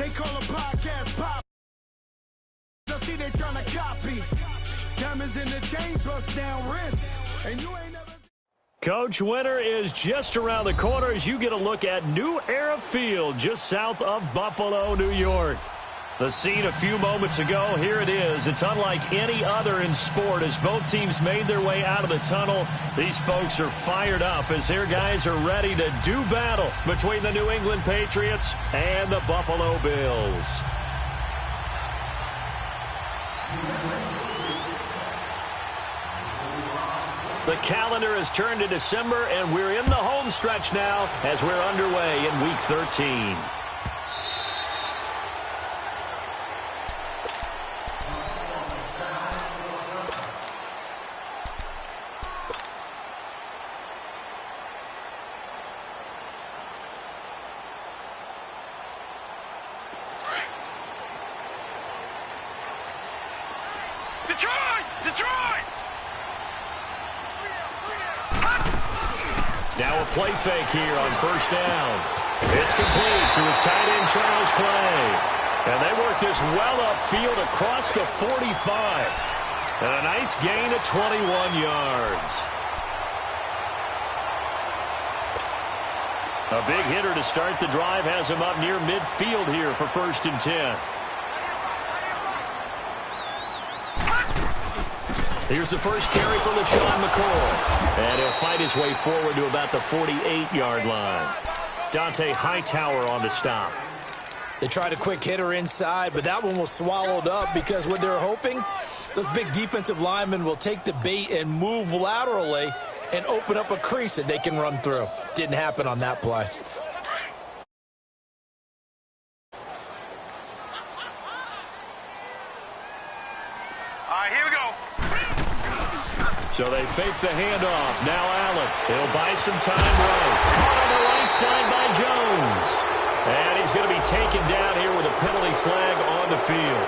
They call a podcast pop. They'll see they trying to copy. Diamonds in the chains, bust down wrists. And you ain't never... Coach, winter is just around the corner as you get a look at New Era Field just south of Buffalo, New York. The scene a few moments ago, here it is. It's unlike any other in sport as both teams made their way out of the tunnel. These folks are fired up as their guys are ready to do battle between the New England Patriots and the Buffalo Bills. The calendar has turned to December, and we're in the home stretch now as we're underway in Week 13. Now a play fake here on first down. It's complete to his tight end, Charles Clay. And they work this well upfield across the 45. And a nice gain of 21 yards. A big hitter to start the drive has him up near midfield here for 1st and 10. Here's the first carry for LeSean McCoy. And he'll fight his way forward to about the 48-yard line. Dante Hightower on the stop. They tried a quick hitter inside, but that one was swallowed up because what they're hoping, those big defensive linemen will take the bait and move laterally and open up a crease that they can run through. Didn't happen on that play. So they fake the handoff. Now Allen. He'll buy some time right. Caught on the right side by Jones. And he's going to be taken down here with a penalty flag on the field.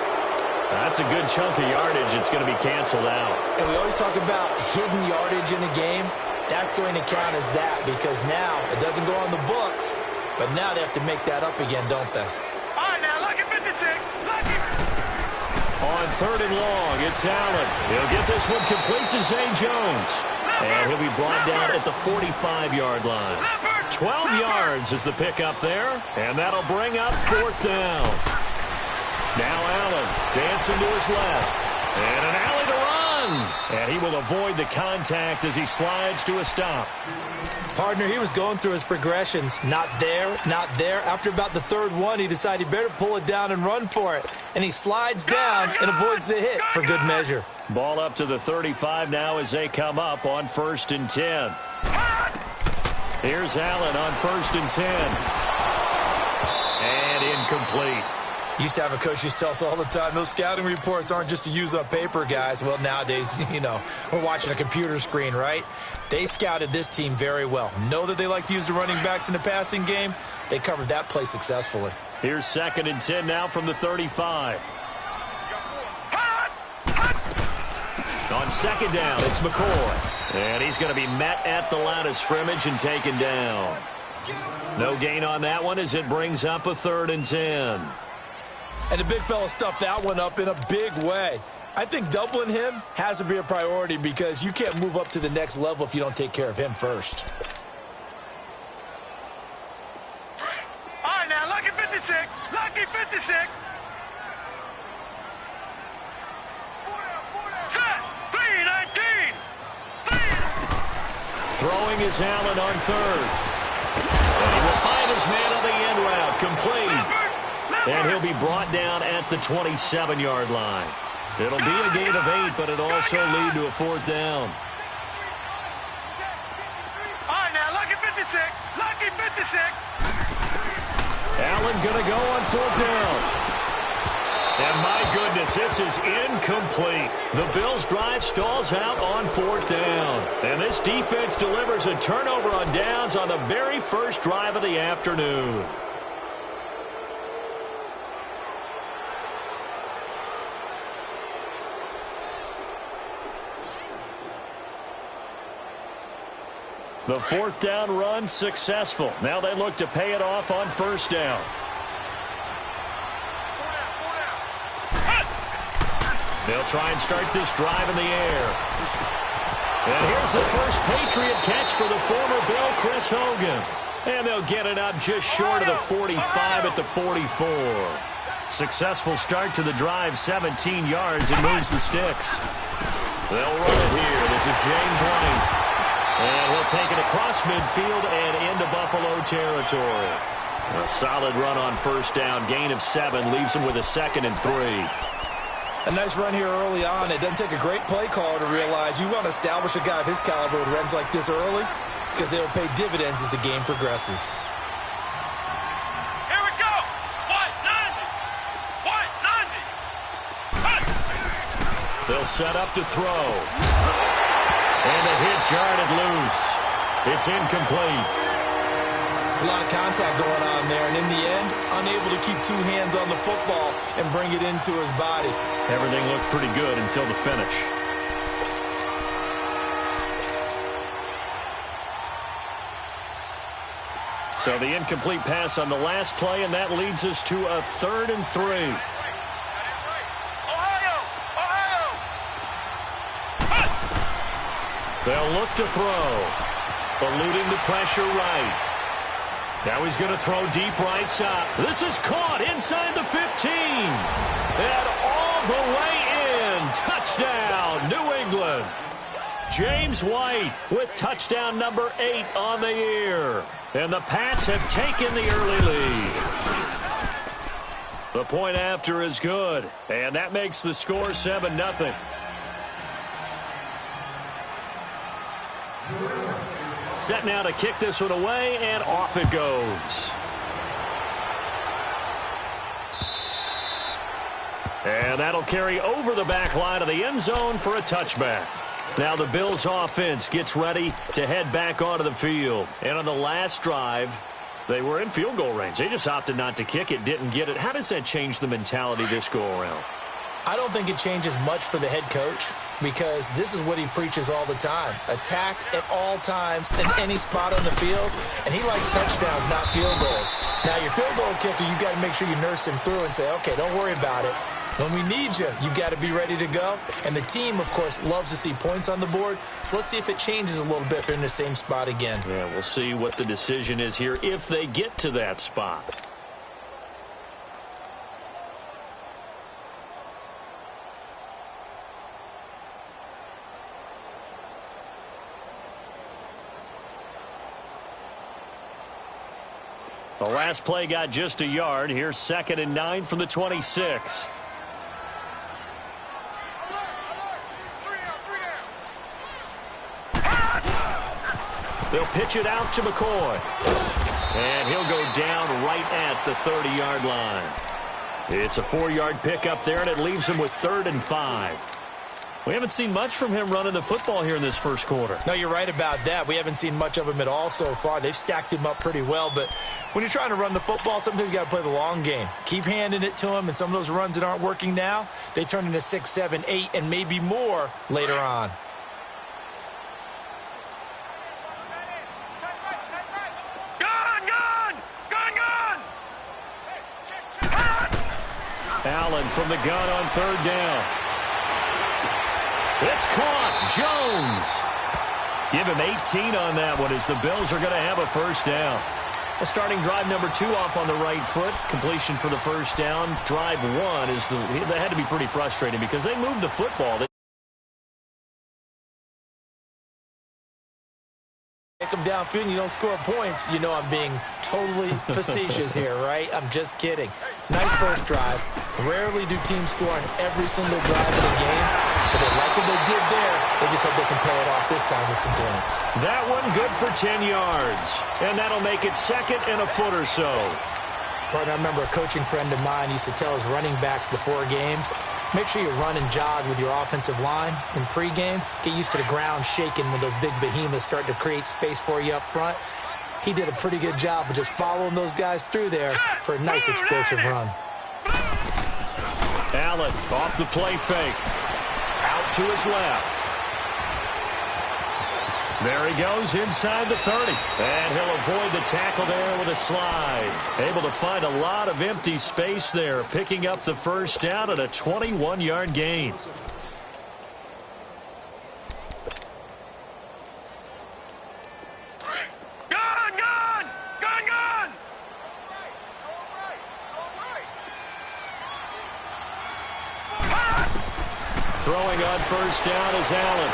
That's a good chunk of yardage. It's going to be canceled out. And we always talk about hidden yardage in a game. That's going to count as that because now it doesn't go on the books, but now they have to make that up again, don't they? All right, now, lucky 56. Lucky. On 3rd and long, it's Allen. He'll get this one complete to Zay Jones. And he'll be brought down at the 45-yard line. 12 yards is the pickup there, and that'll bring up 4th down. Now Allen dancing to his left. And an alley to run. And he will avoid the contact as he slides to a stop. Partner, he was going through his progressions. Not there, not there. After about the 3rd one, he decided he better pull it down and run for it. And he slides down and avoids the hit for good measure. Ball up to the 35 now as they come up on 1st and 10. Here's Allen on 1st and 10. And incomplete. Used to have a coach used to tell us all the time, those scouting reports aren't just to use up paper, guys. Well, nowadays, you know, we're watching a computer screen, right? They scouted this team very well. Know that they like to use the running backs in the passing game. They covered that play successfully. Here's 2nd and 10 now from the 35. On 2nd down, it's McCoy. And he's going to be met at the line of scrimmage and taken down. No gain on that one as it brings up a 3rd and 10. And the big fella stuffed that one up in a big way. I think doubling him has to be a priority because you can't move up to the next level if you don't take care of him first. All right, now, lucky 56. Lucky 56. Set. 319. Throwing is Allen on 3rd. And he will find his man on the end route. Complete. And he'll be brought down at the 27-yard line. It'll be a gain of 8, but it'll also lead to a 4th down. All right, now, lucky 56. Lucky 56. Allen going to go on 4th down. And my goodness, this is incomplete. The Bills' drive stalls out on 4th down. And this defense delivers a turnover on downs on the very first drive of the afternoon. The 4th down run successful. Now they look to pay it off on 1st down. They'll try and start this drive in the air. And here's the first Patriot catch for the former Bill, Chris Hogan. And they'll get it up just short of the 45 at the 44. Successful start to the drive, 17 yards, and moves the sticks. They'll run it here. This is James White. And he'll take it across midfield and into Buffalo territory. A solid run on first down. Gain of 7 leaves him with a 2nd and 3. A nice run here early on. It doesn't take a great play caller to realize you want to establish a guy of his caliber with runs like this early because they will pay dividends as the game progresses. Here we go. 190. They'll set up to throw. And a hit jarred loose. It's incomplete. It's a lot of contact going on there, and in the end, unable to keep 2 hands on the football and bring it into his body. Everything looked pretty good until the finish. So the incomplete pass on the last play, and that leads us to a 3rd and 3. They'll look to throw. Eluding the pressure right. Now he's going to throw deep right side. This is caught inside the 15. And all the way in. Touchdown, New England. James White with touchdown number 8 on the year. And the Pats have taken the early lead. The point after is good. And that makes the score 7-0. Set now to kick this one away, and off it goes. And that'll carry over the back line of the end zone for a touchback. Now the Bills offense gets ready to head back onto the field. And on the last drive, they were in field goal range. They just opted not to kick it, didn't get it. How does that change the mentality this go around? I don't think it changes much for the head coach because this is what he preaches all the time. Attack at all times in any spot on the field, and he likes touchdowns, not field goals. Now, your field goal kicker, you've got to make sure you nurse him through and say, okay, don't worry about it. When we need you, you've got to be ready to go. And the team, of course, loves to see points on the board. So let's see if it changes a little bit if they're in the same spot again. Yeah, we'll see what the decision is here if they get to that spot. The last play got just a yard. Here's 2nd and 9 from the 26. They'll pitch it out to McCoy. And he'll go down right at the 30-yard line. It's a 4-yard pickup there, and it leaves him with 3rd and 5. We haven't seen much from him running the football here in this first quarter. No, you're right about that. We haven't seen much of him at all so far. They've stacked him up pretty well, but when you're trying to run the football, sometimes you got to play the long game. Keep handing it to him, and some of those runs that aren't working now, they turn into 6, 7, 8, and maybe more later on. Allen from the gun on 3rd down. It's caught. Jones. Give him 18 on that one as the Bills are going to have a first down. A starting drive number 2 off on the right foot. Completion for the first down. Drive 1 is they had to be pretty frustrating because they moved the football. Take them downfield and you don't score points. You know I'm being totally facetious here, right? I'm just kidding. Nice first drive. Rarely do teams score on every single drive of the game, but they like what they did there. They just hope they can pay it off this time with some points. That one good for 10 yards, and that'll make it 2nd and a foot or so. Partner, I remember a coaching friend of mine used to tell his running backs before games, make sure you run and jog with your offensive line in pregame. Get used to the ground shaking when those big behemoths start to create space for you up front. He did a pretty good job of just following those guys through there for a nice explosive run. Allen off the play fake. Out to his left. There he goes inside the 30. And he'll avoid the tackle there with a slide. Able to find a lot of empty space there, picking up the first down at a 21-yard gain. Throwing on first down is Allen.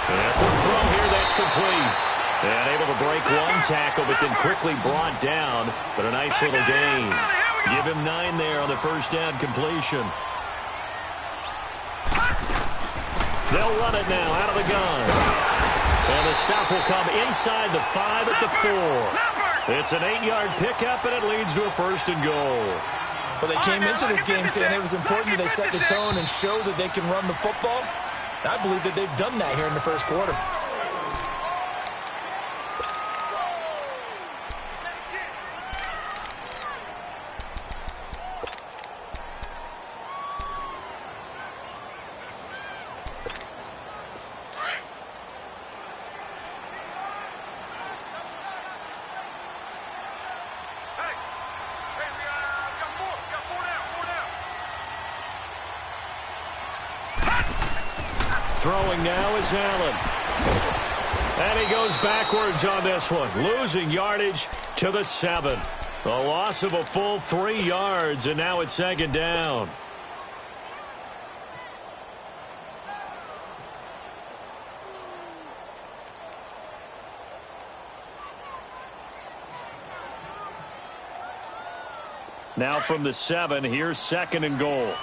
And quick throw here, that's complete. And able to break one tackle, but then quickly brought down. But a nice little gain. Give him 9 there on the first down completion. They'll run it now out of the gun. And the stop will come inside the 5 at the 4. It's an 8-yard pickup, and it leads to a first and goal. Well, they came into this game saying it was important that they set the tone and show that they can run the football. I believe that they've done that here in the first quarter. Throwing now is Allen. And he goes backwards on this one, losing yardage to the 7. A loss of a full 3 yards, and now it's second down. Now from the 7, here's second and goal.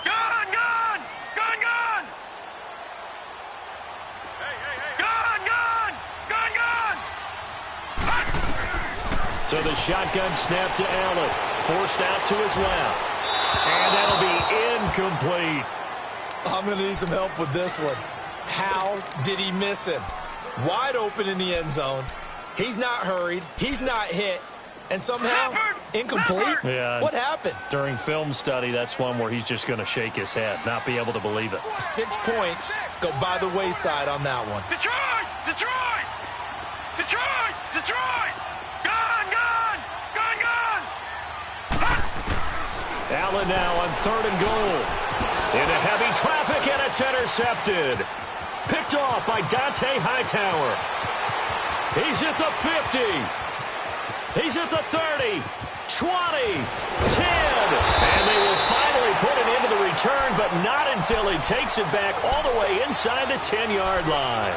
So the shotgun snap to Allen. Forced out to his left. And that'll be incomplete. I'm going to need some help with this one. How did he miss him? Wide open in the end zone. He's not hurried. He's not hit. And somehow, incomplete? Yeah. What happened? During film study, that's one where he's just going to shake his head, not be able to believe it. 6 points go by the wayside on that one. Detroit! Detroit! Detroit! Detroit! Allen now on third and goal. Into heavy traffic, and it's intercepted. Picked off by Dante Hightower. He's at the 50. He's at the 30, 20, 10. And they will finally put it into the return, but not until he takes it back all the way inside the 10-yard line.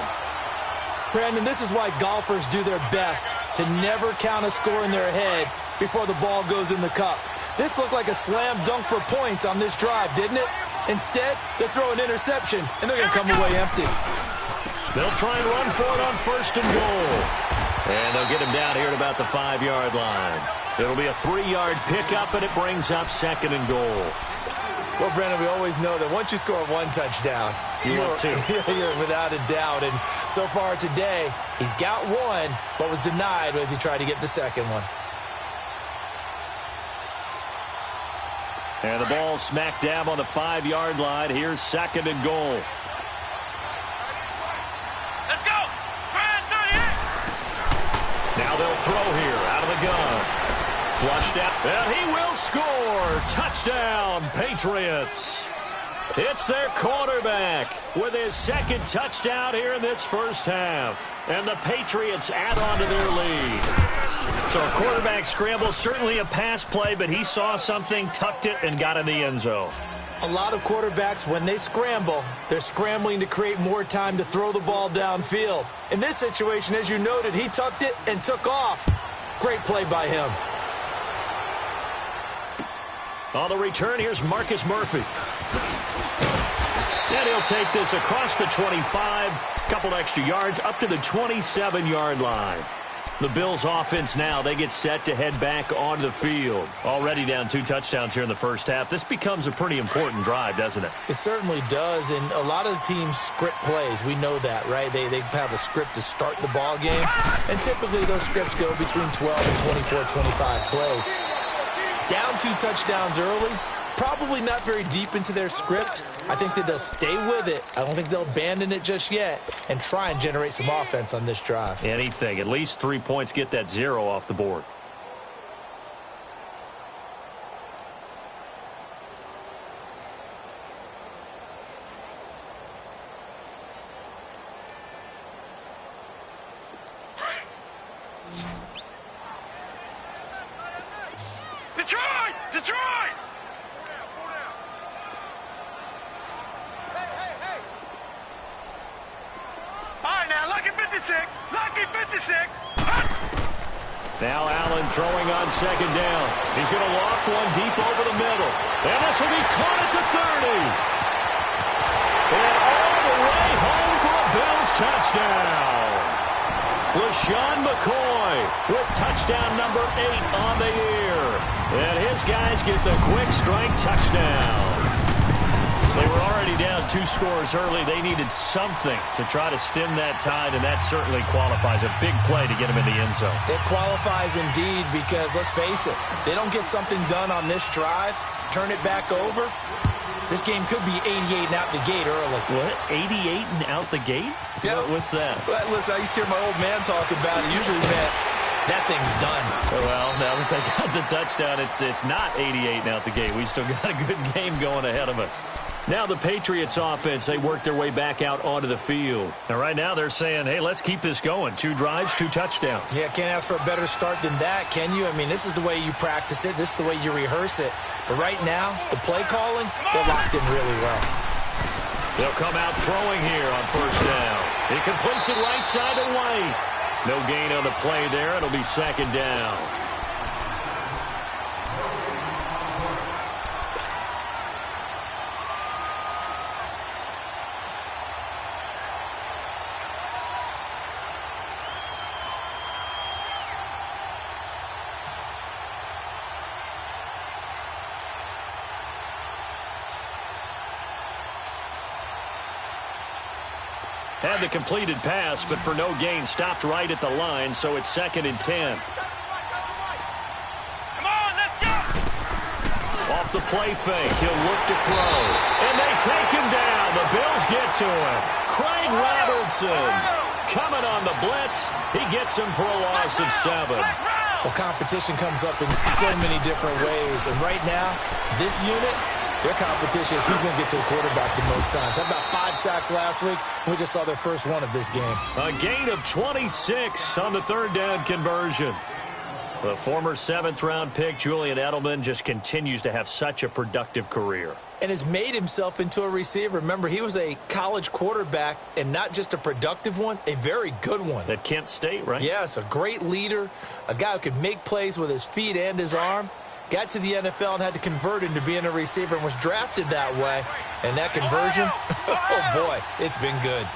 Brandon, this is why golfers do their best to never count a score in their head before the ball goes in the cup. This looked like a slam dunk for points on this drive, didn't it? Instead, they throw an interception, and they're going to come away empty. They'll try and run for it on first and goal. And they'll get him down here at about the 5-yard line. It'll be a 3-yard pickup, and it brings up second and goal. Well, Brandon, we always know that once you score 1 touchdown, you're without a doubt. And so far today, he's got 1, but was denied as he tried to get the second one. And the ball smack dab on the 5-yard line. Here's second and goal. Let's go! Now they'll throw here out of the gun. Flushed out, and he will score. Touchdown, Patriots. It's their quarterback with his second touchdown here in this first half. And the Patriots add on to their lead. So a quarterback scramble, certainly a pass play, but he saw something, tucked it, and got in the end zone. A lot of quarterbacks, when they scramble, they're scrambling to create more time to throw the ball downfield. In this situation, as you noted, he tucked it and took off. Great play by him. On the return, here's Marcus Murphy. And he'll take this across the 25, couple extra yards, up to the 27-yard line. The Bills offense now, they get set to head back onto the field. Already down 2 touchdowns here in the first half. This becomes a pretty important drive, doesn't it? It certainly does, and a lot of the teams script plays. We know that, right? They have a script to start the ball game, and typically those scripts go between 12 and 24, 25 plays. Down 2 touchdowns early, probably not very deep into their script. I think that they'll stay with it. I don't think they'll abandon it just yet and try and generate some offense on this drive. Anything. At least 3 points, get that 0 off the board. Detroit! Detroit! All right, now, lucky 56. Lucky 56. Now Allen throwing on second down. He's going to loft one deep over the middle. And this will be caught at the 30. And all the way home for a Bills touchdown. LaShawn McCoy with touchdown number 8 on the year. And his guys get the quick strike touchdown. They were already down 2 scores early. They needed something to try to stem that tide, and that certainly qualifies. A big play to get him in the end zone. It qualifies indeed because, let's face it, they don't get something done on this drive, turn it back over, this game could be 88 and out the gate early. What? 88 and out the gate? Yeah. What's that? Well, listen, I used to hear my old man talk about it. Usually meant that thing's done. Well, now that they got the touchdown, it's not 88 and out the gate. We still got a good game going ahead of us. Now the Patriots offense, they work their way back out onto the field. And right now they're saying, hey, let's keep this going. 2 drives, 2 touchdowns. Yeah, can't ask for a better start than that, can you? I mean, this is the way you practice it. This is the way you rehearse it. But right now, the play calling, they're locked in really well. They'll come out throwing here on first down. He completes it right side to White. No gain on the play there. It'll be second down. Had the completed pass, but for no gain, stopped right at the line, so it's 2nd and 10. Come on, let's go! Off the play fake, he'll look to throw. And they take him down. The Bills get to him. Craig Robertson coming on the blitz. He gets him for a loss of 7. Well, competition comes up in so many different ways. And right now, this unit, their competition is who's going to get to the quarterback the most times. How about 5 sacks last week? We just saw their first one of this game. A gain of 26 on the 3rd down conversion. The former 7th-round pick, Julian Edelman, just continues to have such a productive career. And has made himself into a receiver. Remember, he was a college quarterback, and not just a productive one, a very good one. At Kent State, right? Yes, a great leader, a guy who could make plays with his feet and his arm. Got to the NFL and had to convert into being a receiver and was drafted that way. And that conversion, oh boy, it's been good.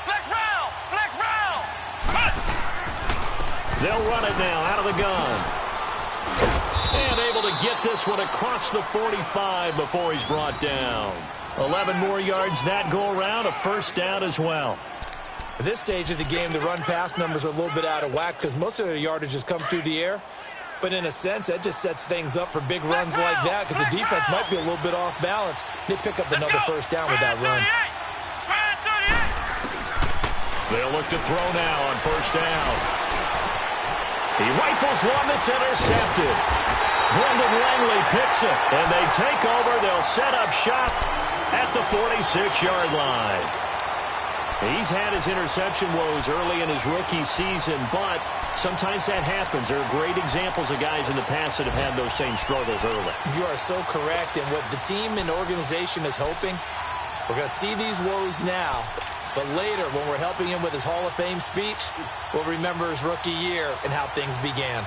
Flex round! Flex round! They'll run it now out of the gun. And able to get this one across the 45 before he's brought down. 11 more yards that go around, a first down as well. At this stage of the game, the run-pass numbers are a little bit out of whack because most of their yardage has come through the air. But in a sense, that just sets things up for big runs like that because the defense might be a little bit off balance. They pick up another first down with that run. They'll look to throw now on first down. He rifles one that's intercepted. Brendan Langley picks it, and they take over. They'll set up shop at the 46-yard line. He's had his interception woes early in his rookie season, but sometimes that happens. There are great examples of guys in the past that have had those same struggles early. You are so correct, and what the team and organization is hoping, we're going to see these woes now, but later when we're helping him with his Hall of Fame speech, we'll remember his rookie year and how things began.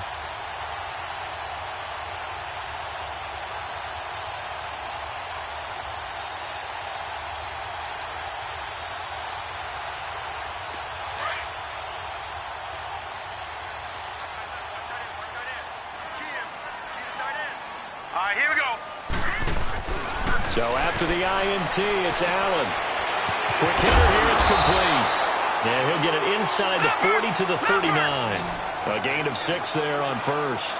All right, here we go. So after the INT, it's Allen. Quick hitter here, it's complete. Yeah, he'll get it inside the 40 to the 39. A gain of 6 there on first.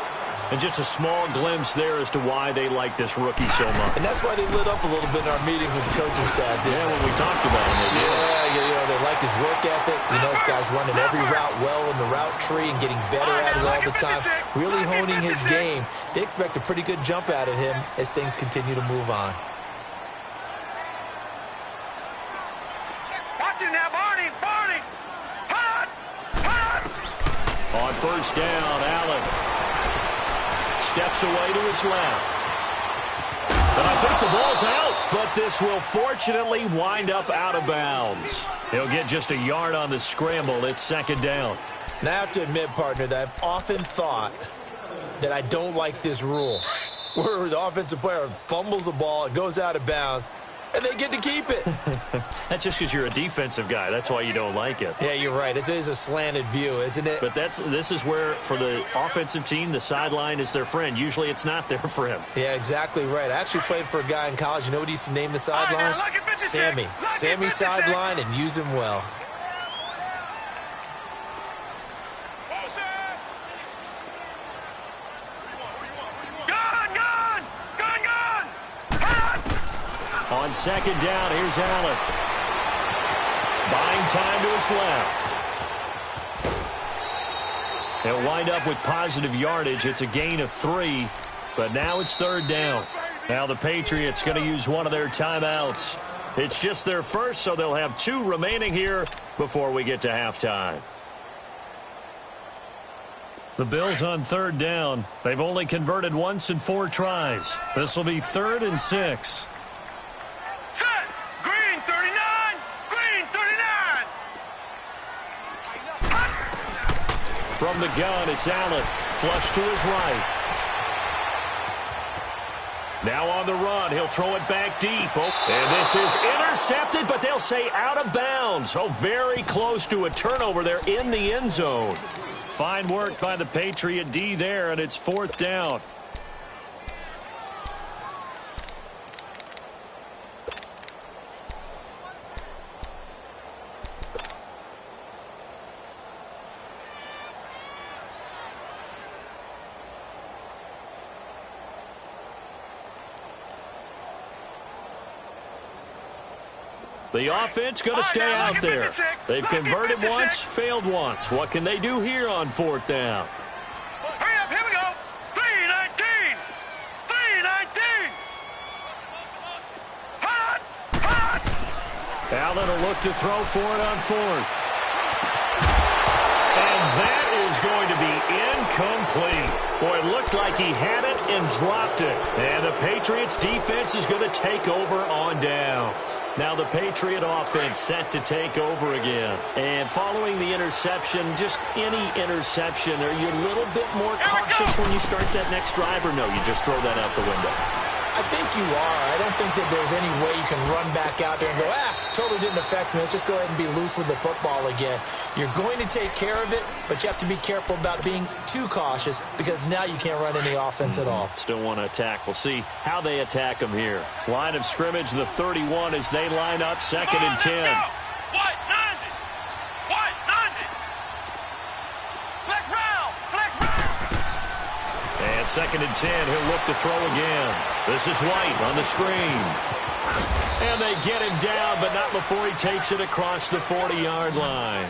And just a small glimpse there as to why they like this rookie so much. And that's why they lit up a little bit in our meetings with the coaching staff. Yeah, when we talked about him, they did. Yeah, they like his work ethic. This guy's running every route well in the route tree and getting better at it all the time. Really honing his game. They expect a pretty good jump out of him as things continue to move on. Watch it now, Barney. Hot. On first down, Allen steps away to his left. And I think the ball's out, but this will fortunately wind up out of bounds. He'll get just a yard on the scramble. It's second down. Now, I have to admit, partner, that I've often thought that I don't like this rule, where the offensive player fumbles the ball, it goes out of bounds, and they get to keep it. That's just because you're a defensive guy. That's why you don't like it. Yeah, you're right. It is a slanted view, isn't it? But this is where, for the offensive team, the sideline is their friend. Usually it's not their friend. Yeah, exactly right. I actually played for a guy in college. You know what he used to name the sideline? Sammy. Sammy sideline, and use him well. On second down, here's Allen. Buying time to his left. He'll wind up with positive yardage. It's a gain of 3, but now it's third down. Now the Patriots going to use one of their timeouts. It's just their first, so they'll have 2 remaining here before we get to halftime. The Bills on third down. They've only converted once in 4 tries. This will be 3rd and 6. From the gun, it's Allen. Flush to his right. Now on the run, he'll throw it back deep. And this is intercepted, but they'll say out of bounds. Oh, very close to a turnover there in the end zone. Fine work by the Patriot D there, and it's 4th down. The offense going to stay out there. They've converted once, failed once. What can they do here on 4th down? Hurry up, here we go. 3-19. 3-19. Hot. Allen will look to throw for it on 4th. And that is going to be incomplete. Boy, it looked like he had it and dropped it. And the Patriots defense is going to take over on downs. Now the Patriot offense set to take over again. And following the interception, just any interception, are you a little bit more cautious when you start that next drive, or no, you just throw that out the window? I think you are. I don't think that there's any way you can run back out there and go, totally didn't affect me. Let's just go ahead and be loose with the football again. You're going to take care of it, but you have to be careful about being too cautious because now you can't run any offense at all. Still want to attack. We'll see how they attack them here. Line of scrimmage, the 31 as they line up, 2nd and 10. White, 90. White, 90. Flex round. And 2nd and 10, he'll look to throw again. This is White on the screen. And they get him down, but not before he takes it across the 40-yard line.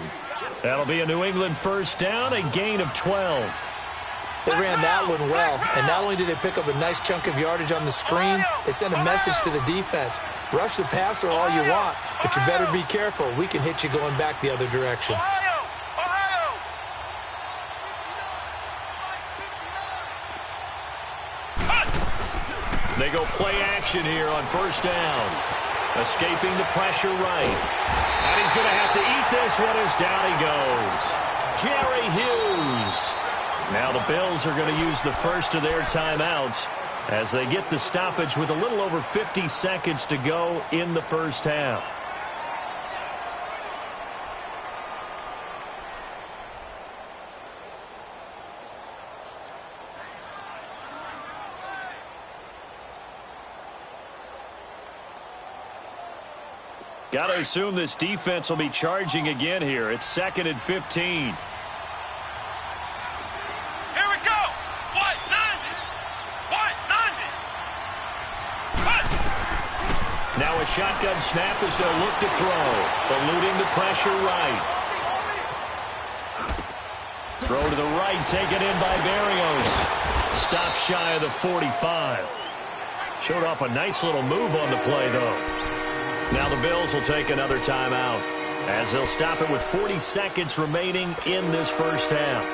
That'll be a New England first down, a gain of 12. They ran that one well, and not only did they pick up a nice chunk of yardage on the screen, they sent a message to the defense. Rush the passer all you want, but you better be careful. We can hit you going back the other direction. They go play action here on first down. Escaping the pressure right. And he's going to have to eat this one as down he goes. Jerry Hughes. Now the Bills are going to use the first of their timeouts as they get the stoppage with a little over 50 seconds to go in the first half. Got to assume this defense will be charging again here. It's 2nd and 15. shotgun snap as they'll look to throw. Eluding the pressure right. Throw to the right, taken in by Berrios. Stopped shy of the 45. Showed off a nice little move on the play, though. Now the Bills will take another timeout as they'll stop it with 40 seconds remaining in this first half.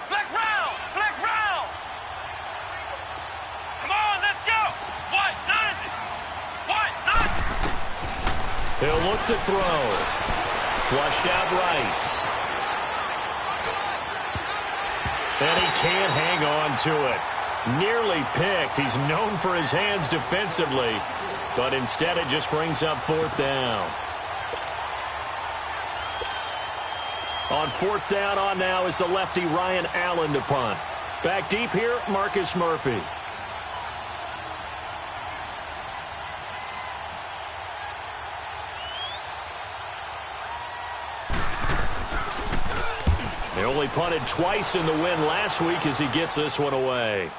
Flex round! Flex round! Come on, let's go! What? None! What? None! He'll look to throw. Flushed out right. And he can't hang on to it. Nearly picked. He's known for his hands defensively, but instead it just brings up fourth down. On fourth down on now is the lefty Ryan Allen to punt. Back deep here, Marcus Murphy. They only punted twice in the win last week as he gets this one away.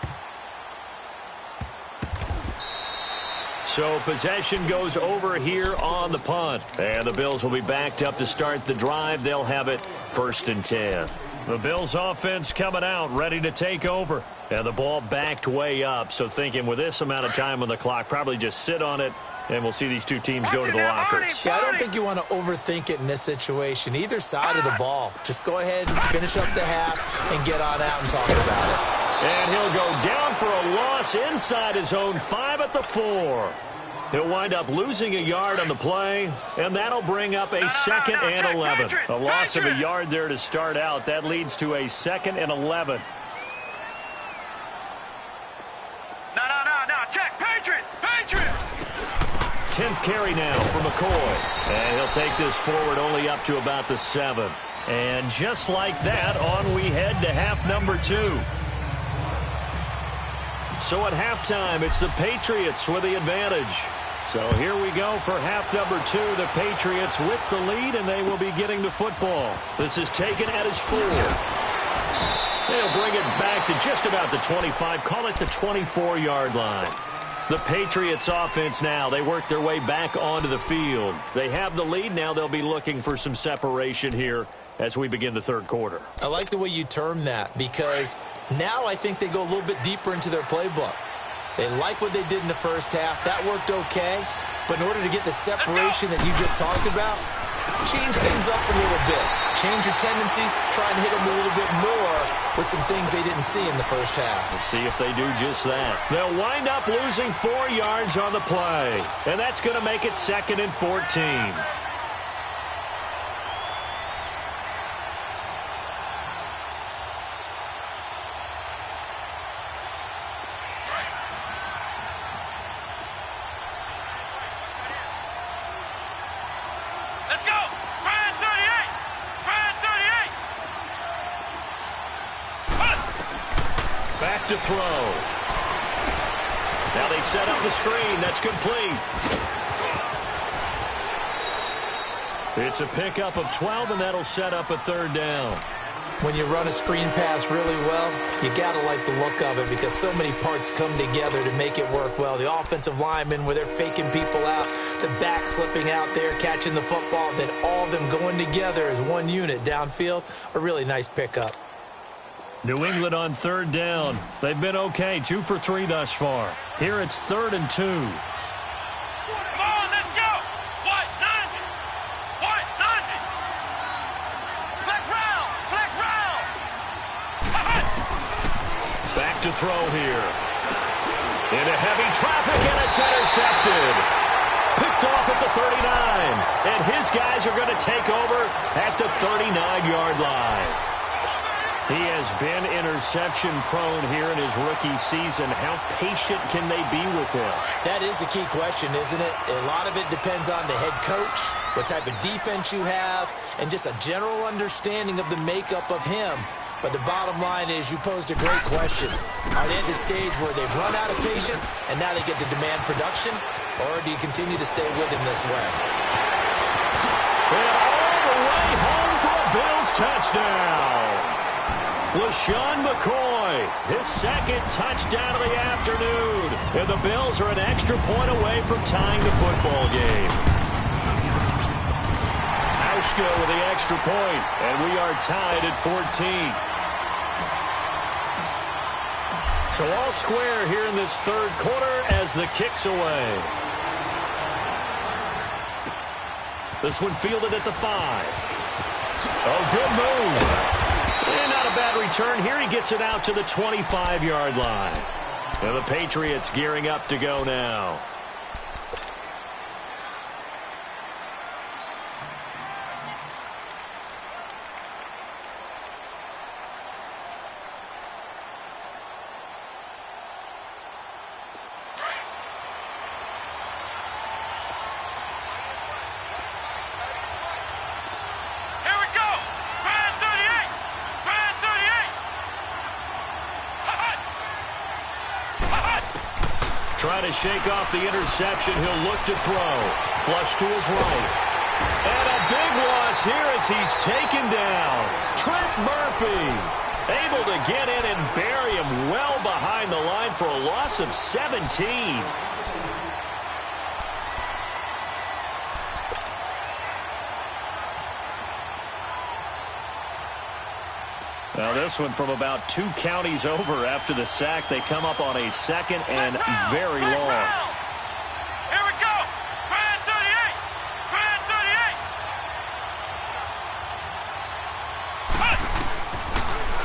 So possession goes over here on the punt. And the Bills will be backed up to start the drive. They'll have it 1st and 10. The Bills offense coming out, ready to take over. And the ball backed way up. So thinking with this amount of time on the clock, probably just sit on it. And we'll see these two teams go to the lockers. Yeah, I don't think you want to overthink it in this situation. Either side of the ball. Just go ahead and finish up the half and get on out and talk about it. And he'll go down for a loss inside his own 5 at the 4. He'll wind up losing a yard on the play, and that'll bring up a 2nd and 11. A loss of a yard there to start out. That leads to a 2nd and 11. No, check, Patriot! 10th carry now for McCoy. And he'll take this forward only up to about the 7. And just like that, on we head to half number 2. So at halftime, it's the Patriots with the advantage. So here we go for half number 2. The Patriots with the lead, and they will be getting the football. This is taken at his 4. They'll bring it back to just about the 25. Call it the 24-yard line. The Patriots offense now, they work their way back onto the field. They have the lead. Now they'll be looking for some separation here as we begin the third quarter. I like the way you term that because now I think they go a little bit deeper into their playbook. They like what they did in the first half. That worked okay. But in order to get the separation that you just talked about, change things up a little bit. Change your tendencies. Try and hit them a little bit more with some things they didn't see in the first half. Let's see if they do just that. They'll wind up losing 4 yards on the play. And that's going to make it 2nd and 14. Let's go! Brand 38! Brand 38! Back to throw. Now they set up the screen. That's complete. It's a pickup of 12, and that'll set up a 3rd down. When you run a screen pass really well, you got to like the look of it because so many parts come together to make it work well. The offensive linemen, where they're faking people out, the back slipping out there, catching the football, then all of them going together as one unit downfield, a really nice pickup. New England on 3rd down. They've been okay, 2 for 3 thus far. Here it's 3rd and 2. Come on, let's go! What? None! What? None! Flex round! Flex round! Back to throw here. Into heavy traffic, and it's intercepted. Picked off at the 39. And his guys are going to take over at the 39-yard line. He has been interception-prone here in his rookie season. How patient can they be with him? That is the key question, isn't it? A lot of it depends on the head coach, what type of defense you have, and just a general understanding of the makeup of him. But the bottom line is you posed a great question. Are they at the stage where they've run out of patience and now they get to demand production? Or do you continue to stay with him this way? And all the way home for a Bills touchdown. LeSean McCoy McCoy, his second touchdown of the afternoon. And the Bills are an extra point away from tying the football game. Hauschka with the extra point, and we are tied at 14. So all square here in this third quarter as the kick's away. This one fielded at the 5. Oh, good move. And not a bad return here. He gets it out to the 25-yard line. And the Patriots gearing up to go now. Trying to shake off the interception. He'll look to throw. Flush to his right. And a big loss here as he's taken down. Trent Murphy able to get in and bury him well behind the line for a loss of 17. Now this one from about 2 counties over after the sack. They come up on a second and very long. Here we go. Brand 38. Brand 38.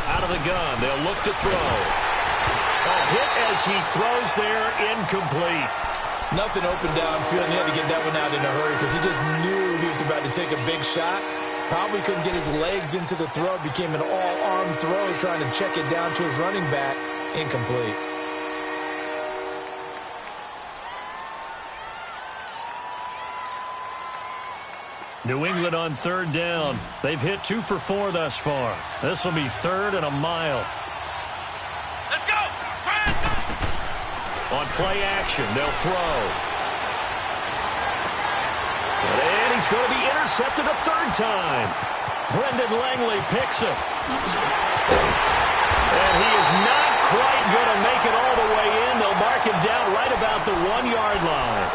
Out of the gun. They'll look to throw. A hit as he throws there, incomplete. Nothing open downfield. He had to get that one out in a hurry because he just knew he was about to take a big shot. Probably couldn't get his legs into the throw. Became an all-arm throw trying to check it down to his running back. Incomplete. New England on third down. They've hit 2 for 4 thus far. This will be third and a mile. Let's go. On play action, they'll throw. And he's going to be intercepted a third time. Brendan Langley picks it. And he is not quite going to make it all the way in. They'll mark him down right about the 1-yard line.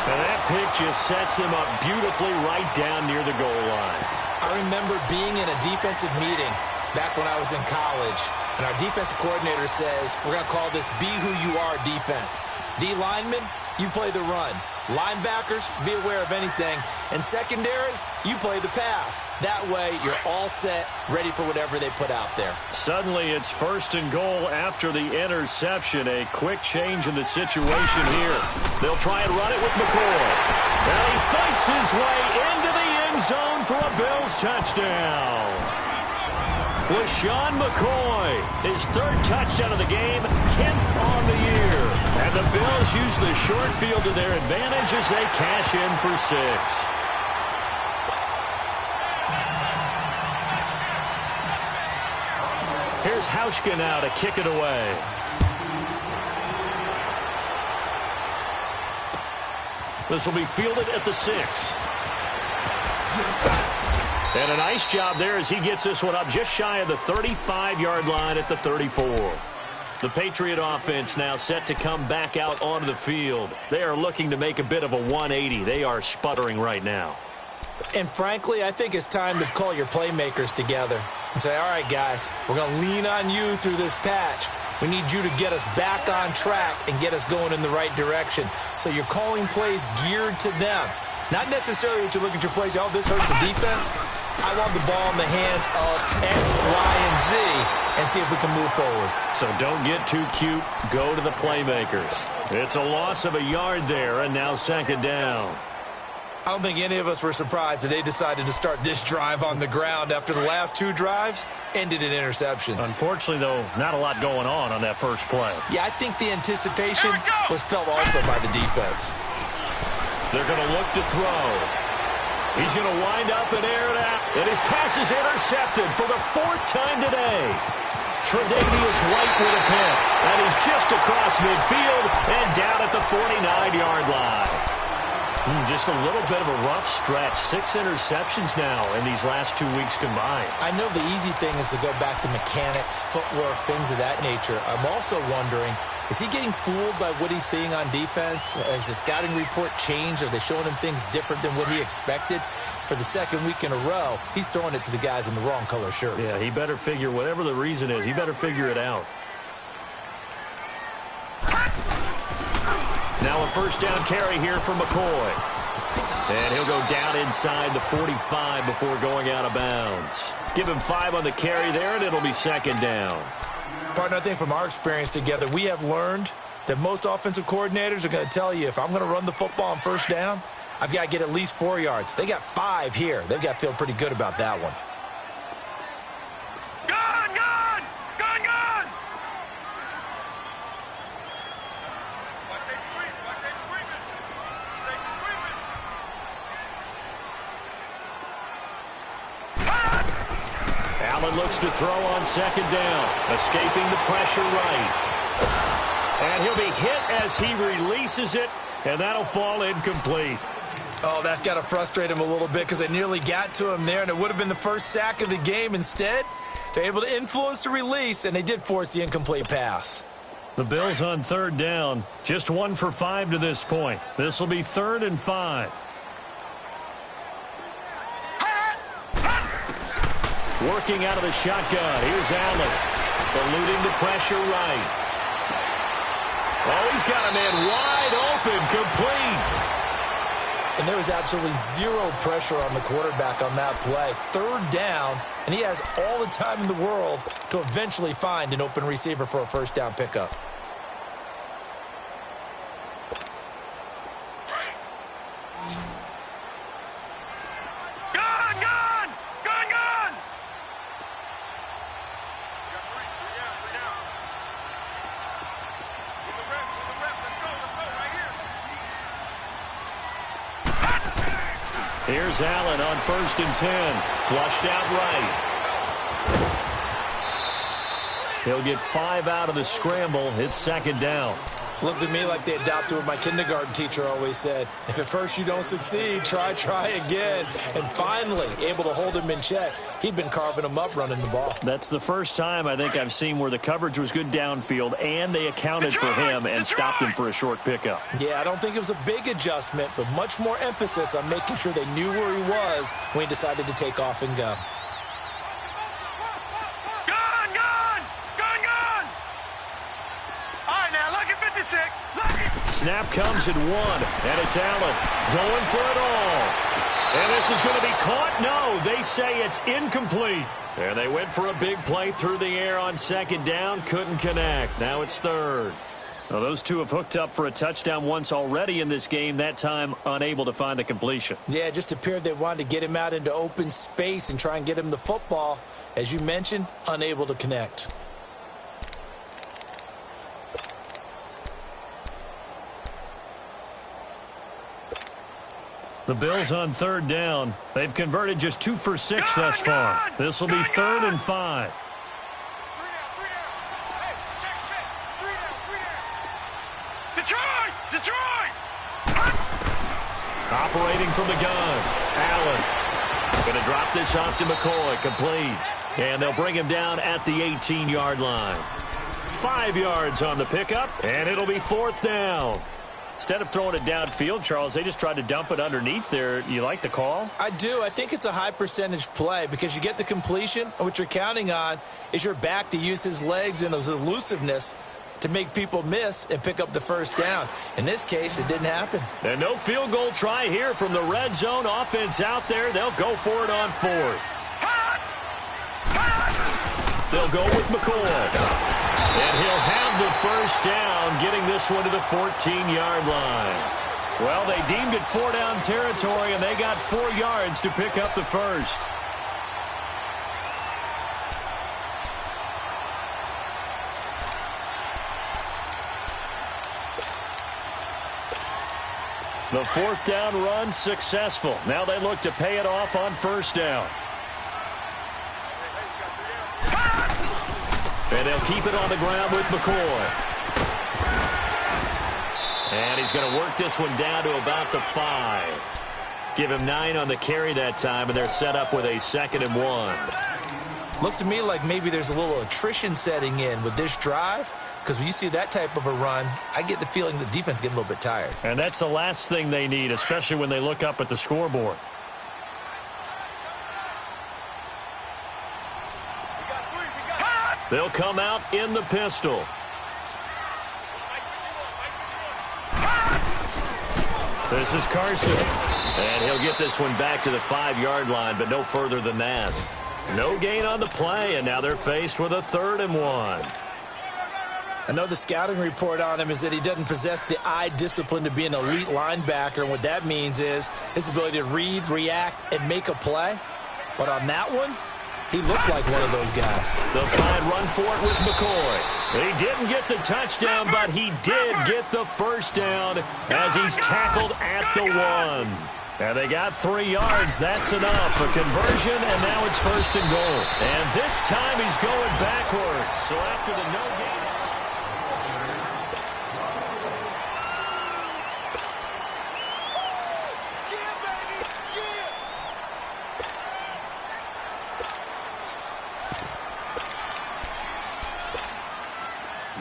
And that pick just sets him up beautifully right down near the goal line. I remember being in a defensive meeting back when I was in college, and our defensive coordinator says, we're going to call this Be Who You Are defense. D linemen, you play the run. Linebackers, be aware of anything. And secondary, you play the pass. That way, you're all set, ready for whatever they put out there. Suddenly, it's first and goal after the interception. A quick change in the situation here. They'll try and run it with McCoy. And he fights his way into the end zone for a Bills touchdown. LeSean McCoy, his third touchdown of the game, 10th on the year. And the Bills use the short field to their advantage as they cash in for 6. Here's Hauschka now to kick it away. This will be fielded at the 6. And a nice job there as he gets this one up just shy of the 35-yard line at the 34. The Patriot offense now set to come back out onto the field. They are looking to make a bit of a 180. They are sputtering right now. And frankly, I think it's time to call your playmakers together and say, all right, guys, we're going to lean on you through this patch. We need you to get us back on track and get us going in the right direction. So you're calling plays geared to them. Not necessarily that you look at your plays, oh, this hurts the defense. I want the ball in the hands of X, Y, and Z and see if we can move forward. So don't get too cute. Go to the playmakers. It's a loss of a yard there, and now second down. I don't think any of us were surprised that they decided to start this drive on the ground after the last 2 drives ended in interceptions. Unfortunately, though, not a lot going on that first play. Yeah, I think the anticipation was felt also by the defense. They're going to look to throw. He's going to wind up and air it out. And his pass is intercepted for the 4th time today. Tre'Davious White with a pick. And he's just across midfield and down at the 49-yard line. Just a little bit of a rough stretch. 6 interceptions now in these last 2 weeks combined. I know the easy thing is to go back to mechanics, footwork, things of that nature. I'm also wondering, is he getting fooled by what he's seeing on defense? Has the scouting report changed? Are they showing him things different than what he expected? For the second week in a row, he's throwing it to the guys in the wrong color shirts. Yeah, he better figure, whatever the reason is, he better figure it out. Now a first down carry here for McCoy. And he'll go down inside the 45 before going out of bounds. Give him 5 on the carry there, and it'll be second down. Partner, I think from our experience together, we have learned that most offensive coordinators are going to tell you, if I'm going to run the football on first down, I've got to get at least 4 yards. They got 5 here. They've got to feel pretty good about that one. Gone, gone! Gone, gone! Watch safety screen. Watch safety screen. Safety screen. Allen looks to throw on second down. Escaping the pressure right. And he'll be hit as he releases it, and that'll fall incomplete. Oh, that's got to frustrate him a little bit because they nearly got to him there, and it would have been the first sack of the game. Instead, they're able to influence the release, and they did force the incomplete pass. The Bills on third down. Just 1 for 5 to this point. This will be 3rd and 5. Working out of the shotgun. Here's Allen. Eluding the pressure right. Oh, he's got a man wide open. Complete. And there was absolutely zero pressure on the quarterback on that play. 3rd down, and he has all the time in the world to eventually find an open receiver for a first down pickup. Gone, gone! Gone, gone! Here's Allen on 1st and 10. Flushed out right. He'll get 5 out of the scramble. It's second down. Looked to me like they adopted what my kindergarten teacher always said. If at first you don't succeed, try again. And finally, able to hold him in check. He'd been carving him up running the ball. That's the first time I think I've seen where the coverage was good downfield and they accounted for him and stopped him for a short pickup. Yeah, I don't think it was a big adjustment, but much more emphasis on making sure they knew where he was when he decided to take off and go. Gone, gone! Gone, gone! All right, now, look at 56. Look at... Snap comes at 1, and it's Allen going for it all. And this is going to be caught? No, they say it's incomplete. And they went for a big play through the air on second down, couldn't connect. Now it's 3rd. Well, those two have hooked up for a touchdown once already in this game, that time unable to find the completion. Yeah, it just appeared they wanted to get him out into open space and try and get him the football. As you mentioned, unable to connect. The Bills on 3rd down. They've converted just 2 for 6 thus far. This will be 3rd and 5. Detroit! Operating from the gun. Allen. Going to drop this off to McCoy. Complete. And they'll bring him down at the 18-yard line. 5 yards on the pickup, and it'll be 4th down. Instead of throwing it downfield, Charles, they just tried to dump it underneath there. You like the call? I do. I think it's a high percentage play because you get the completion, and what you're counting on is your back to use his legs and his elusiveness to make people miss and pick up the first down. In this case, it didn't happen. And no field goal try here from the red zone offense out there. They'll go for it on 4th. They'll go with McCoy. And he'll have the first down, getting this one to the 14-yard line. Well, they deemed it 4-down territory, and they got 4 yards to pick up the first. The 4th down run successful. Now they look to pay it off on 1st down. And they'll keep it on the ground with McCoy. And he's going to work this one down to about the 5. Give him 9 on the carry that time, and they're set up with a 2nd and 1. Looks to me like maybe there's a little attrition setting in with this drive, because when you see that type of a run, I get the feeling the defense getting a little bit tired. And that's the last thing they need, especially when they look up at the scoreboard. They'll come out in the pistol. This is Carson. And he'll get this one back to the 5-yard line, but no further than that. No gain on the play, and now they're faced with a 3rd and 1. I know the scouting report on him is that he doesn't possess the eye discipline to be an elite linebacker, and what that means is his ability to read, react, and make a play. But on that one, he looked like one of those guys. They'll try and run for it with McCoy. He didn't get the touchdown, but he did get the first down as he's tackled at the 1. And they got 3 yards. That's enough. A conversion, and now it's 1st and goal. And this time he's going backwards. So after the no gain.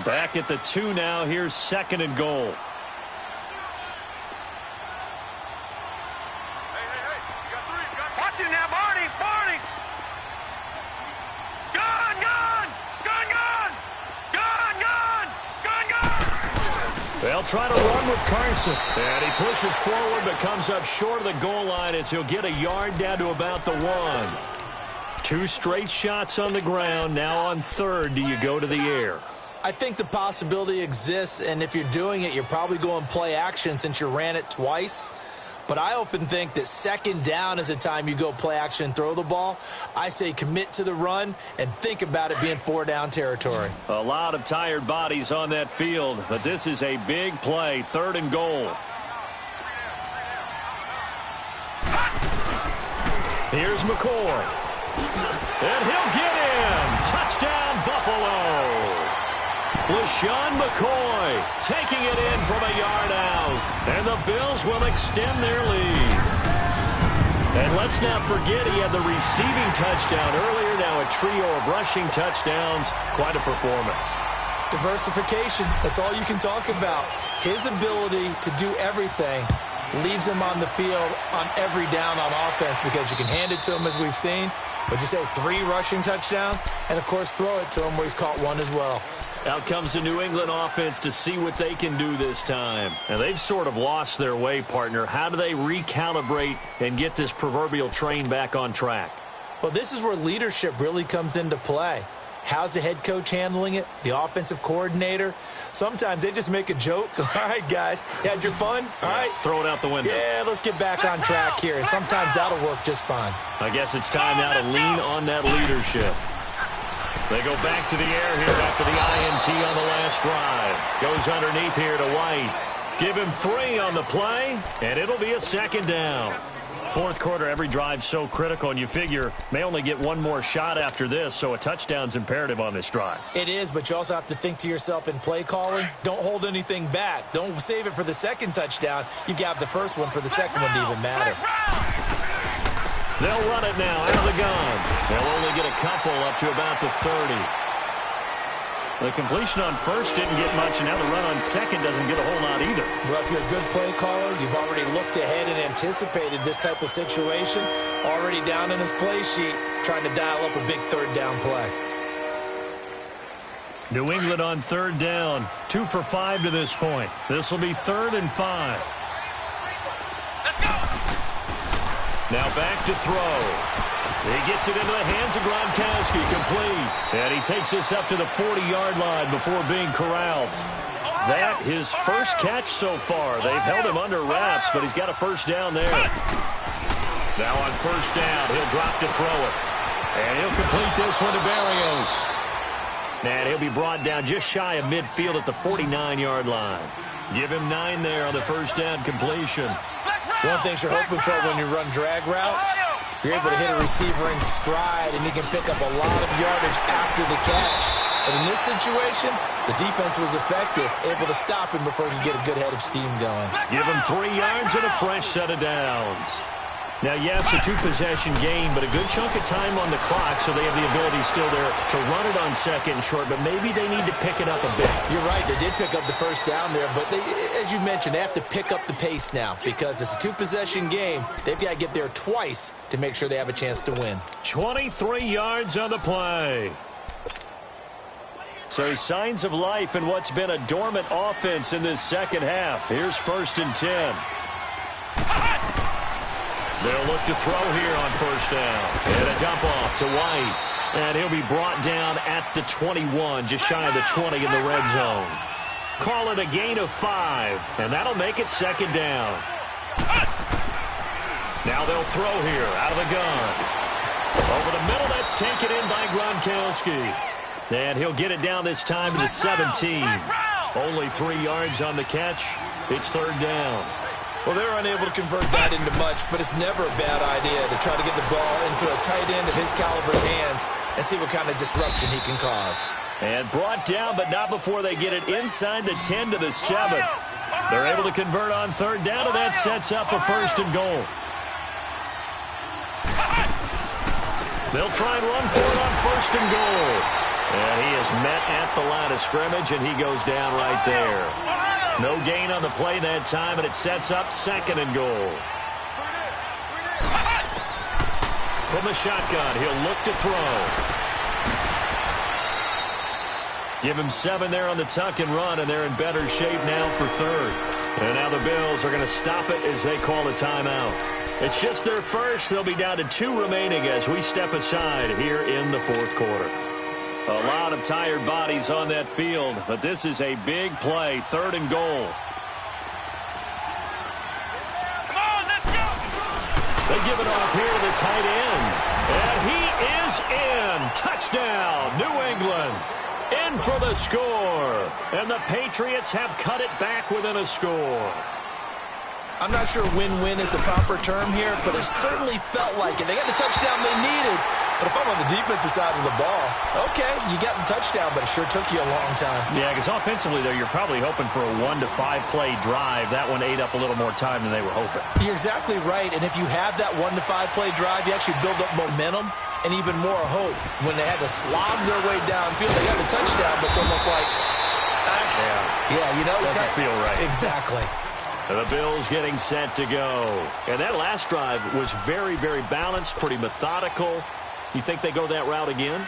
Back at the 2 now. Here's 2nd and goal. Watch it now, Barney. Barney. Gun, gun. Gun, gun. Gun, gun. Gun, gun. They'll try to run with Carson. And he pushes forward but comes up short of the goal line as he'll get a yard down to about the 1. 2 straight shots on the ground. Now on 3rd, do you go to the air? I think the possibility exists, and if you're doing it, you're probably going play action since you ran it twice. But I often think that 2nd down is a time you go play action and throw the ball. I say commit to the run and think about it being 4-down territory. A lot of tired bodies on that field, but this is a big play, 3rd and goal. Here's McCoy. And he'll get in. Touchdown, Buffalo. LeSean McCoy taking it in from a yard out. And the Bills will extend their lead. And let's not forget he had the receiving touchdown earlier. Now a trio of rushing touchdowns. Quite a performance. Diversification, that's all you can talk about. His ability to do everything leaves him on the field on every down on offense because you can hand it to him as we've seen. But you say 3 rushing touchdowns and, of course, throw it to him where he's caught 1 as well. Out comes the New England offense to see what they can do this time. And they've sort of lost their way, partner. How do they recalibrate and get this proverbial train back on track? Well, this is where leadership really comes into play. How's the head coach handling it? The offensive coordinator? Sometimes they just make a joke. All right, guys, you had your fun? All right. Throw it out the window. Yeah, let's get back on track here. And sometimes that'll work just fine. I guess it's time now to lean on that leadership. They go back to the air here after the INT on the last drive. Goes underneath here to White. Give him 3 on the play, and it'll be a 2nd down. 4th quarter, every drive's so critical, and you figure may only get 1 more shot after this, so a touchdown's imperative on this drive. It is, but you also have to think to yourself in play calling, don't hold anything back. Don't save it for the 2nd touchdown. You got the first one for the 2nd one to even matter. They'll run it now out of the gun. They'll only get a couple up to about the 30. The completion on 1st didn't get much, and now the run on 2nd doesn't get a whole lot either. Well, if you're a good play caller, you've already looked ahead and anticipated this type of situation. Already down in his play sheet, trying to dial up a big 3rd down play. New England on 3rd down. 2 for 5 to this point. This will be 3rd and 5. Now back to throw. He gets it into the hands of Gronkowski, complete. And he takes this up to the 40-yard line before being corralled. That his first catch so far. They've held him under wraps, but he's got a 1st down there. Now on 1st down, he'll drop to throw it. And he'll complete this one to Berrios. And he'll be brought down just shy of midfield at the 49-yard line. Give him 9 there on the 1st down completion. One of the things you're hoping for when you run drag routes, you're able to hit a receiver in stride, and he can pick up a lot of yardage after the catch. But in this situation, the defense was effective, able to stop him before he could get a good head of steam going. Give him 3 yards and a fresh set of downs. Now, yes, a 2-possession game, but a good chunk of time on the clock, so they have the ability still there to run it on second and short, but maybe they need to pick it up a bit. You're right. They did pick up the first down there, but they, as you mentioned, they have to pick up the pace now because it's a 2-possession game. They've got to get there twice to make sure they have a chance to win. 23 yards on the play. So signs of life in what's been a dormant offense in this second half. Here's 1st and 10. They'll look to throw here on 1st down. And a dump off to White. And he'll be brought down at the 21, just shy of the 20 in the red zone. Call it a gain of 5, and that'll make it 2nd down. Now they'll throw here out of the gun. Over the middle, that's taken in by Gronkowski. And he'll get it down this time to the 17. Only 3 yards on the catch. It's 3rd down. Well, they were unable to convert that into much, but it's never a bad idea to try to get the ball into a tight end of his caliber's hands and see what kind of disruption he can cause. And brought down, but not before they get it inside the 10 to the 7. They're able to convert on 3rd down, and that sets up a 1st and goal. They'll try and run for it on 1st and goal. And he is met at the line of scrimmage, and he goes down right there. No gain on the play that time, and it sets up 2nd and goal. From the shotgun, he'll look to throw. Give him 7 there on the tuck and run, and they're in better shape now for 3rd. And now the Bills are going to stop it as they call a timeout. It's just their first. They'll be down to 2 remaining as we step aside here in the 4th quarter. A lot of tired bodies on that field, but this is a big play, 3rd and goal. Come on, let's go! They give it off here to the tight end. And he is in. Touchdown, New England. In for the score. And the Patriots have cut it back within a score. I'm not sure win-win is the proper term here, but it certainly felt like it. They got the touchdown they needed. But if I'm on the defensive side of the ball, okay, you got the touchdown, but it sure took you a long time. Yeah, because offensively, though, you're probably hoping for a 1 to 5 play drive. That one ate up a little more time than they were hoping. You're exactly right, and if you have that 1 to 5 play drive, you actually build up momentum and even more hope. When they had to slog their way downfield, they got the touchdown, but it's almost like, you know. Doesn't feel right. Exactly. The Bills getting set to go. And that last drive was very, very balanced, pretty methodical. You think they go that route again?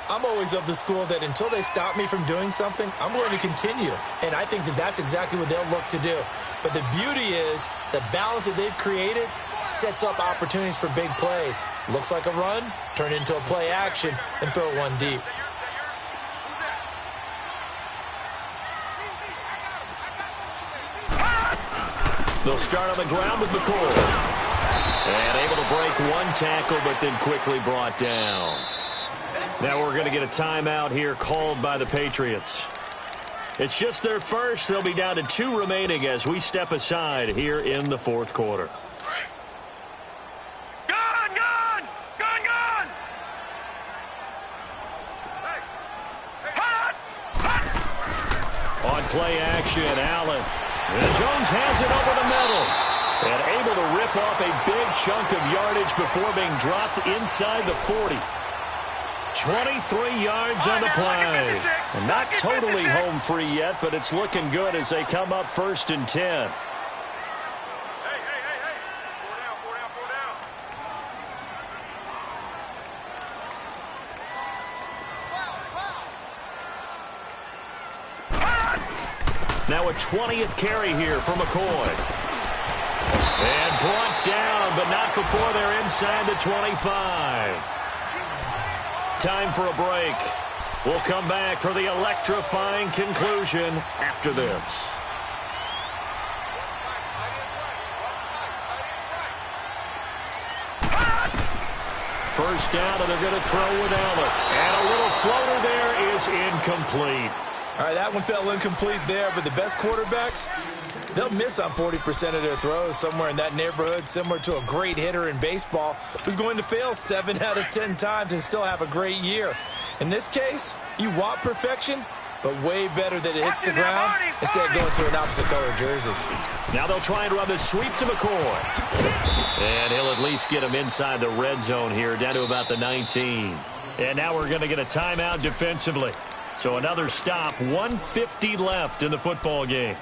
I'm always of the school that until they stop me from doing something, I'm going to continue. And I think that that's exactly what they'll look to do. But the beauty is the balance that they've created sets up opportunities for big plays. Looks like a run, turn into a play action, and throw one deep. They'll start on the ground with McCoy. And able to break one tackle, but then quickly brought down. Now we're going to get a timeout here called by the Patriots. It's just their first. They'll be down to 2 remaining as we step aside here in the 4th quarter. Gun, gun! Gun, gun! Hot! Hot! On play action, Allen. And Jones has it over the middle. And able to rip off a big chunk of yardage before being dropped inside the 40. 23 yards on the play. And not totally home free yet, but it's looking good as they come up 1st and 10. Hey. 4 down. Now a 20th carry here for McCoy. And brought down, but not before they're inside the 25. Time for a break. We'll come back for the electrifying conclusion after this. First down, and they're going to throw with Allen. And a little floater there is incomplete. All right, that one fell incomplete there, but the best quarterbacks, They'll miss on 40% of their throws, somewhere in that neighborhood, similar to a great hitter in baseball who's going to fail 7 out of 10 times and still have a great year. In this case, you want perfection, but way better that it hits the ground instead of going to an opposite color jersey. Now they'll try and run the sweep to McCoy. And he'll at least get him inside the red zone here, down to about the 19. And now we're going to get a timeout defensively. So another stop, 1:50 left in the football game.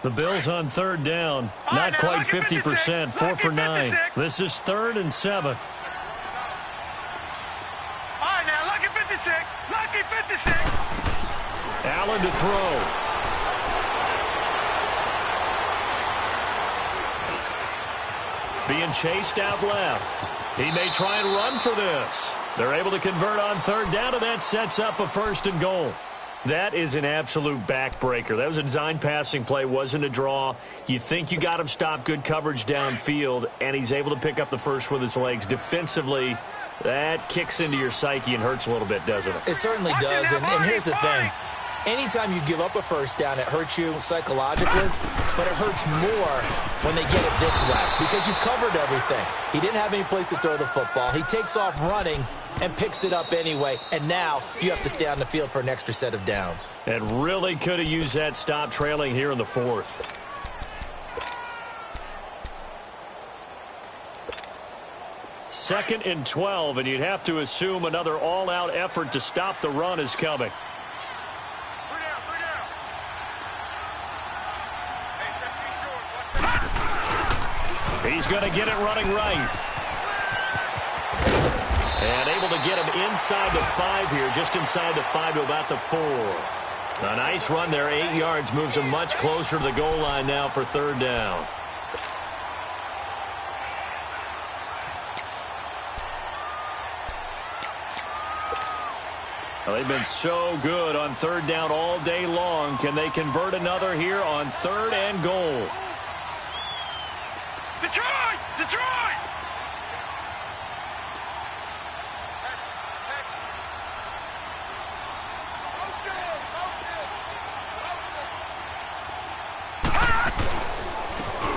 The Bills on third down. Not quite 50%, 4 for 9. This is 3rd and 7. All right, now, lucky 56. Lucky 56. Allen to throw. Being chased out left. He may try and run for this. They're able to convert on third down, and that sets up a 1st and goal. That is an absolute backbreaker. That was a design passing play, wasn't a draw. You think you got him stopped, good coverage downfield, and he's able to pick up the first with his legs. Defensively, that kicks into your psyche and hurts a little bit, doesn't it? It certainly does, and here's the thing. Anytime you give up a first down, it hurts you psychologically, but it hurts more when they get it this way because you've covered everything. He didn't have any place to throw the football. He takes off running and picks it up anyway, and now you have to stay on the field for an extra set of downs. And really could have used that stop trailing here in the 4th. Second and 12, and you'd have to assume another all-out effort to stop the run is coming. He's going to get it running right. And able to get him inside the 5 here, just inside the 5 to about the 4. A nice run there, 8 yards, moves him much closer to the goal line now for 3rd down. Well, they've been so good on 3rd down all day long. Can they convert another here on 3rd and goal? Detroit! Detroit!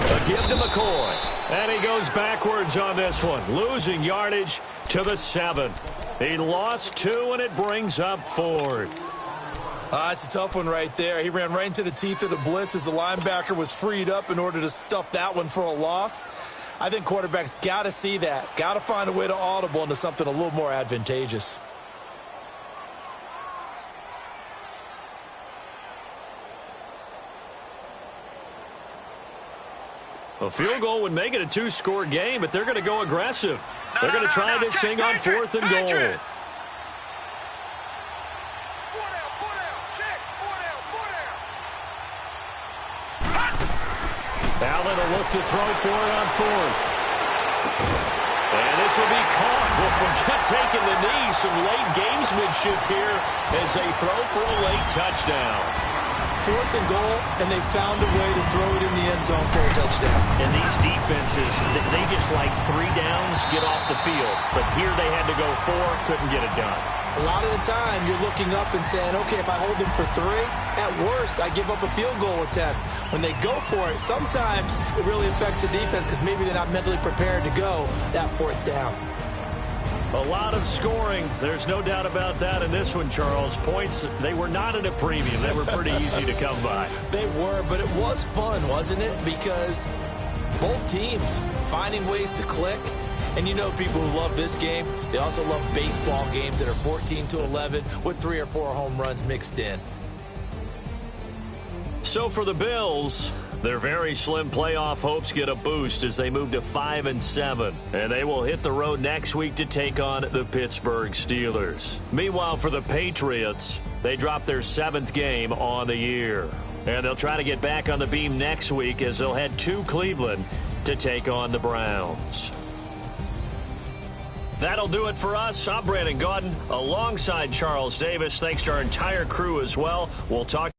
A give to McCoy. And he goes backwards on this one, losing yardage to the 7. He lost 2, and it brings up 4th. It's a tough one right there. He ran right into the teeth of the blitz as the linebacker was freed up in order to stuff that one for a loss. I think quarterbacks got to see that. Got to find a way to audible into something a little more advantageous. A field goal would make it a 2-score game, but they're going to go aggressive. They're going to try this thing on 4th and goal. Allen will look to throw for it on 4th. And this will be caught. We'll forget taking the knee. Some late gamesmanship here as they throw for a late touchdown. 4th and goal, and they found a way to throw it in the end zone for a touchdown. And these defenses, they just like 3 downs, get off the field. But here they had to go 4, couldn't get it done. A lot of the time, you're looking up and saying, okay, if I hold them for 3, at worst, I give up a field goal attempt. When they go for it, sometimes it really affects the defense because maybe they're not mentally prepared to go that 4th down. A lot of scoring. There's no doubt about that in this one, Charles. Points, they were not at a premium. They were pretty easy to come by. They were, but it was fun, wasn't it? Because both teams finding ways to click. And you know people who love this game, they also love baseball games that are 14-11 with 3 or 4 home runs mixed in. So for the Bills, their very slim playoff hopes get a boost as they move to 5-7. And they will hit the road next week to take on the Pittsburgh Steelers. Meanwhile, for the Patriots, they drop their 7th game on the year. And they'll try to get back on the beam next week as they'll head to Cleveland to take on the Browns. That'll do it for us. I'm Brandon Gaudin alongside Charles Davis. Thanks to our entire crew as well. We'll talk